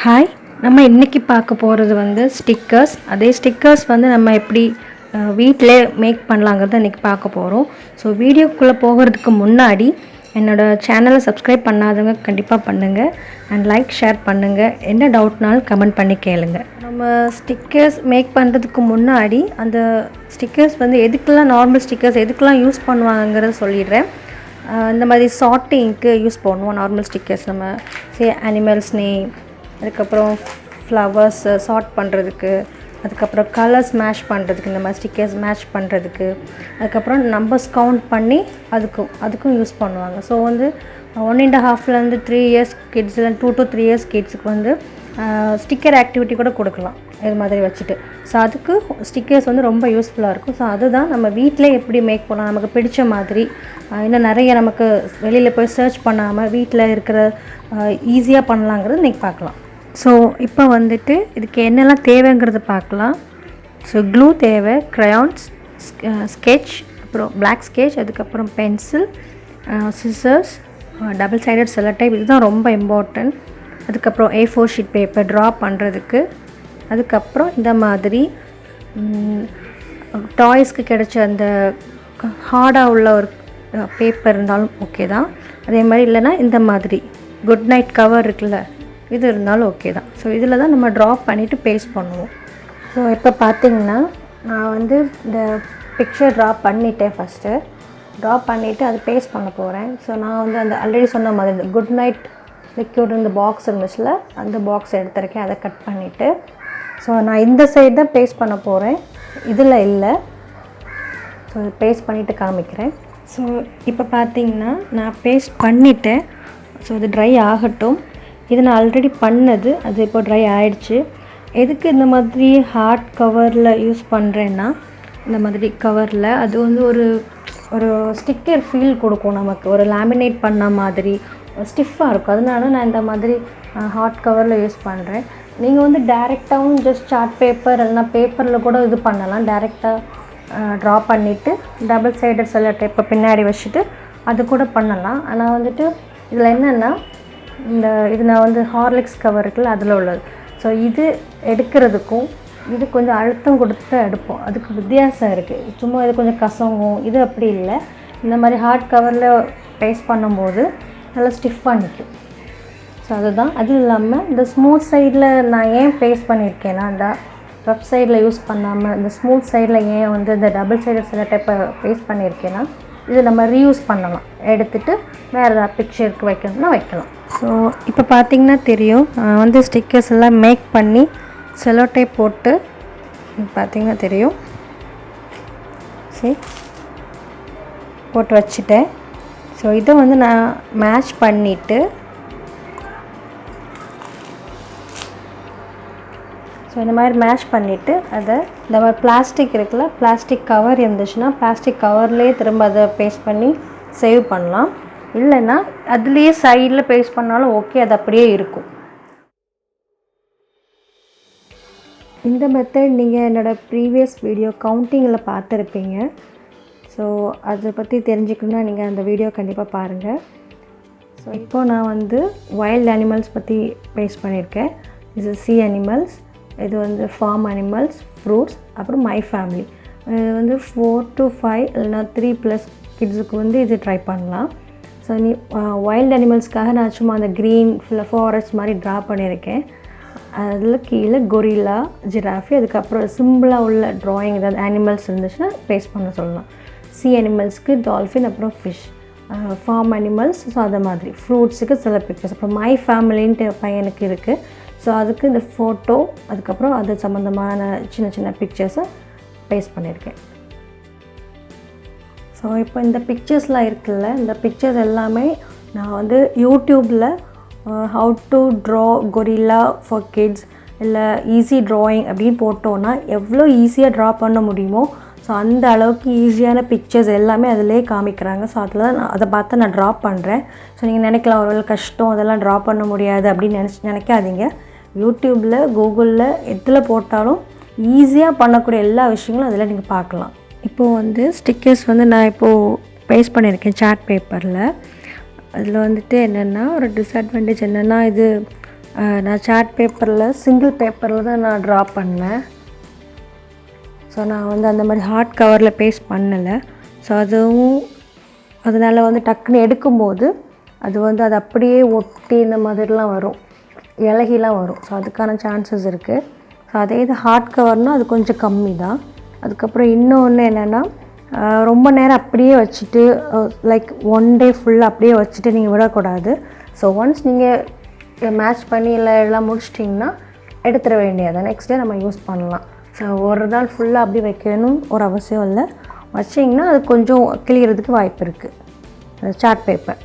Hi, நம்ம இன்றைக்கி பார்க்க போகிறது வந்து ஸ்டிக்கர்ஸ். அதே ஸ்டிக்கர்ஸ் வந்து நம்ம எப்படி வீட்டிலே மேக் பண்ணலாங்கிறத இன்றைக்கி பார்க்க போகிறோம். ஸோ வீடியோக்குள்ளே போகிறதுக்கு முன்னாடி என்னோடய சேனலை சப்ஸ்கிரைப் பண்ணாதவங்க கண்டிப்பாக பண்ணுங்கள் அண்ட் லைக் ஷேர் பண்ணுங்கள். என்ன டவுட்னாலும் கமெண்ட் பண்ணி கேளுங்க. நம்ம ஸ்டிக்கர்ஸ் மேக் பண்ணுறதுக்கு முன்னாடி அந்த ஸ்டிக்கர்ஸ் வந்து எதுக்கெல்லாம் நார்மல் ஸ்டிக்கர்ஸ் எதுக்கெல்லாம் யூஸ் பண்ணுவாங்கிறத சொல்லிடுறேன். இந்த மாதிரி சார்ட்டிங்க்கு யூஸ் பண்ணுவோம் நார்மல் ஸ்டிக்கர்ஸ். நம்ம அனிமல்ஸ் நேம், அதுக்கப்புறம் ஃப்ளவர்ஸு சார்ட் பண்ணுறதுக்கு, அதுக்கப்புறம் கலர்ஸ் மேட்ச் பண்ணுறதுக்கு, இந்த மாதிரி ஸ்டிக்கர்ஸ் மேட்ச் பண்ணுறதுக்கு, அதுக்கப்புறம் நம்பர்ஸ் கவுண்ட் பண்ணி அதுக்கும் யூஸ் பண்ணுவாங்க. ஸோ வந்து 1.5 to 3 years கிட்ஸ், இல்லை 2 to 3 years கிட்ஸுக்கு வந்து ஸ்டிக்கர் ஆக்டிவிட்டி கூட கொடுக்கலாம் இது மாதிரி வச்சுட்டு. ஸோ அதுக்கு ஸ்டிக்கர்ஸ் வந்து ரொம்ப யூஸ்ஃபுல்லாக இருக்கும். ஸோ அதுதான் நம்ம வீட்டிலே எப்படி மேக் பண்ணலாம், நமக்கு பிடிச்ச மாதிரி, இன்னும் நிறைய நமக்கு வெளியில் போய் சர்ச் பண்ணாமல் வீட்டில் இருக்கிற ஈஸியாக பண்ணலாங்கிறது இன்றைக்கி பார்க்கலாம். ஸோ இப்போ வந்துட்டு இதுக்கு என்னெல்லாம் தேவைங்கிறது பார்க்கலாம். ஸோ க்ளூ தேவை, க்ரையான்ஸ், ஸ்கெட்ச், அப்புறம் பிளாக் ஸ்கெட்ச், அதுக்கப்புறம் pencil, scissors, double sided Cello type, இதுதான் ரொம்ப இம்பார்ட்டன்ட். அதுக்கப்புறம் A4 ஷீட் பேப்பர் ட்ரா பண்ணுறதுக்கு, அதுக்கப்புறம் இந்த மாதிரி டாய்ஸ்க்கு கிடைச்ச அந்த ஹார்டாக உள்ள ஒரு பேப்பர் இருந்தாலும் ஓகே தான். அதே மாதிரி இல்லைனா இந்த மாதிரி குட் நைட் கவர் இருக்குல்ல, இது இருந்தாலும் ஓகே தான். ஸோ இதில் தான் நம்ம ட்ரா பண்ணிவிட்டு பேஸ்ட் பண்ணுவோம். ஸோ இப்போ பார்த்திங்கன்னா நான் வந்து இந்த பிக்சர் ட்ரா பண்ணிட்டேன். ஃபஸ்ட்டு ட்ரா பண்ணிவிட்டு அது பேஸ்ட் பண்ண போகிறேன். ஸோ நான் வந்து அந்த ஆல்ரெடி சொன்ன மாதிரி இந்த குட் நைட் லிக்யூட் இந்த பாக்ஸ் இருந்துச்சுல, அந்த பாக்ஸ் எடுத்துருக்கேன். அதை கட் பண்ணிவிட்டு ஸோ நான் இந்த சைடு தான் பேஸ்ட் பண்ண போகிறேன், இதில் இல்லை. ஸோ பேஸ்ட் பண்ணிவிட்டு காமிக்கிறேன். ஸோ இப்போ பார்த்திங்கன்னா நான் பேஸ்ட் பண்ணிவிட்டேன். ஸோ இது ட்ரை ஆகட்டும். இது நான் ஆல்ரெடி பண்ணது, அது இப்போ ட்ரை ஆகிடுச்சு. எதுக்கு இந்த மாதிரி ஹார்ட் கவரில் யூஸ் பண்ணுறேன்னா, இந்த மாதிரி கவரில் அது வந்து ஒரு ஸ்டிக்கர் ஃபீல் கொடுக்கும் நமக்கு, ஒரு லேமினேட் பண்ண மாதிரி ஸ்டிஃபாக இருக்கும். அதனால நான் இந்த மாதிரி ஹார்ட் கவரில் யூஸ் பண்ணுறேன். நீங்கள் வந்து டைரெக்டாகவும் ஜஸ்ட் சார்ட் பேப்பர் இல்லைனா பேப்பரில் கூட இது பண்ணலாம். டைரெக்டாக ட்ரா பண்ணிவிட்டு டபுள் சைடட் செல்லோ டேப்பை பின்னாடி வச்சுட்டு அது கூட பண்ணலாம். ஆனால் வந்துட்டு இதில் என்னென்னா, இது நான் வந்து ஹார்லிக்ஸ் கவர் இருக்குல்ல, அதில் உள்ளது. ஸோ இது எடுக்கிறதுக்கும் இது கொஞ்சம் அழுத்தம் கொடுத்து எடுப்போம், அதுக்கு வித்தியாசம் இருக்குது. சும்மா இது கொஞ்சம் கசங்கும், இது அப்படி இல்லை. இந்த மாதிரி ஹார்ட் கவரில் பேஸ்ட் பண்ணும்போது நல்லா ஸ்டிஃபாக நிற்கும். ஸோ அதுதான். அதுவும் இல்லாமல் இந்த ஸ்மூத் சைடில் நான் ஏன் பேஸ்ட் பண்ணியிருக்கேன்னா, இந்த ரஃப் சைடில் யூஸ் பண்ணாமல் இந்த ஸ்மூத் சைடில் ஏன் வந்து இந்த டபுள் சைடட் செல்லோ டைப்பை பேஸ்ட் பண்ணியிருக்கேன்னா, இது நம்ம ரீயூஸ் பண்ணலாம். எடுத்துகிட்டு வேறு ஏதாவது பிக்சருக்கு வைக்கணும்னா வைக்கலாம். ஸோ இப்போ பார்த்திங்கன்னா தெரியும், வந்து ஸ்டிக்கர்ஸ் எல்லாம் மேக் பண்ணி செல்லோ டைப் போட்டு பார்த்திங்கன்னா தெரியும். சரி, போட்டு வச்சுட்டேன். ஸோ இதை வந்து நான் மேட்ச் பண்ணிவிட்டு, ஸோ இந்த மாதிரி மேட்ச் பண்ணிவிட்டு அதை இந்த மாதிரி பிளாஸ்டிக் இருக்குல்ல, பிளாஸ்டிக் கவர் இருந்துச்சுன்னா பிளாஸ்டிக் கவர்லேயே திரும்ப அதை பேஸ்ட் பண்ணி சேவ் பண்ணலாம். இல்லைன்னா அதுலேயே சைடில் பேஸ்ட் பண்ணாலும் ஓகே, அது அப்படியே இருக்கும். இந்த மெத்தட் நீங்கள் என்னோடய ப்ரீவியஸ் வீடியோ கவுண்டிங்கில் பார்த்துருப்பீங்க. ஸோ அதை பற்றி தெரிஞ்சுக்கணுன்னா நீங்கள் அந்த வீடியோ கண்டிப்பாக பாருங்கள். ஸோ இப்போது நான் வந்து வைல்ட் அனிமல்ஸ் பற்றி பேஸ்ட் பண்ணியிருக்கேன். இது சி அனிமல்ஸ், இது வந்து ஃபார்ம் அனிமல்ஸ், ஃப்ரூட்ஸ், அப்புறம் மை ஃபேமிலி. இது வந்து 4 to 5 இல்லைனா 3+ கிட்ஸுக்கு வந்து இது ட்ரை பண்ணலாம். ஸோ வைல்ட் அனிமல்ஸ்க்காக நான் சும்மா அந்த க்ரீன் ஃபாரஸ்ட் மாதிரி ட்ரா பண்ணியிருக்கேன். அதில் கீழே கொரில்லா, ஜிராஃபி, அதுக்கப்புறம் சிம்பிளாக உள்ள ட்ராயிங் ஏதாவது அனிமல்ஸ் இருந்துச்சுன்னா பேஸ்ட் பண்ண சொல்லலாம். சி அனிமல்ஸ்க்கு டால்ஃபின், அப்புறம் ஃபிஷ். ஃபார்ம் அனிமல்ஸ், ஸோ அதை மாதிரி. ஃப்ரூட்ஸுக்கு சில பிக்சர்ஸ், அப்புறம் மை ஃபேமிலின்ட்டு பையனுக்கு இருக்குது. ஸோ அதுக்கு இந்த ஃபோட்டோ, அதுக்கப்புறம் அது சம்மந்தமான சின்ன சின்ன பிக்சர்ஸை பேஸ்ட் பண்ணியிருக்கேன். ஸோ இப்போ இந்த பிக்சர்ஸ்லாம் இருக்குல்ல, இந்த பிக்சர்ஸ் எல்லாமே நான் வந்து யூடியூப்பில் how to draw gorilla for kids இல்லை ஈஸி ட்ராயிங் அப்படின்னு போட்டோன்னா எவ்வளோ ஈஸியாக ட்ரா பண்ண முடியுமோ, ஸோ அந்த அளவுக்கு ஈஸியான பிக்சர்ஸ் எல்லாமே அதிலே காமிக்கிறாங்க. ஸோ அதில் தான் அதை பார்த்து நான் ட்ரா பண்ணுறேன். ஸோ நீங்கள் நினைக்கலாம் ஒரு வேளை கஷ்டம், அதெல்லாம் ட்ரா பண்ண முடியாது அப்படின்னு நினைக்காதீங்க. யூடியூப்பில், கூகுளில் எதில் போட்டாலும் ஈஸியாக பண்ணக்கூடிய எல்லா விஷயங்களும் அதில் நீங்கள் பார்க்கலாம். இப்போது வந்து ஸ்டிக்கர்ஸ் வந்து நான் இப்போது பேஸ்ட் பண்ணியிருக்கேன் சார்ட் பேப்பரில். அதில் வந்துட்டு என்னென்னா ஒரு டிஸ்அட்வான்டேஜ் என்னென்னா, இது நான் சார்ட் பேப்பரில் சிங்கிள் பேப்பரில் தான் நான் ட்ரா பண்ணேன். ஸோ நான் வந்து அந்த மாதிரி ஹார்ட் கவரில் பேஸ்ட் பண்ணலை. ஸோ அதுவும் அதனால் வந்து டக்குன்னு எடுக்கும்போது அது அப்படியே ஒட்டி இந்த மாதிரிலாம் வரும், இலகிலாம் வரும். ஸோ அதுக்கான சான்சஸ் இருக்குது. ஸோ அதே இது ஹார்ட் கவர்னால் அது கொஞ்சம் கம்மி தான். அதுக்கப்புறம் இன்னொன்று என்னென்னா, ரொம்ப நேரம் அப்படியே வச்சுட்டு லைக் 1 day ஃபுல்லாக அப்படியே வச்சுட்டு நீங்கள் விடக்கூடாது. ஸோ ஒன்ஸ் நீங்கள் மேட்ச் பண்ணி எல்லாம் முடிச்சிட்டிங்கன்னா எடுத்துட வேண்டியது, நெக்ஸ்ட் டே நம்ம யூஸ் பண்ணலாம். ஸோ ஒரு நாள் ஃபுல்லாக அப்படி வைக்கணும் ஒரு அவசியம் இல்லை. வச்சிங்கன்னா அது கொஞ்சம் கிளியறதுக்கு வாய்ப்பு இருக்குது சார்ட் பேப்பர்.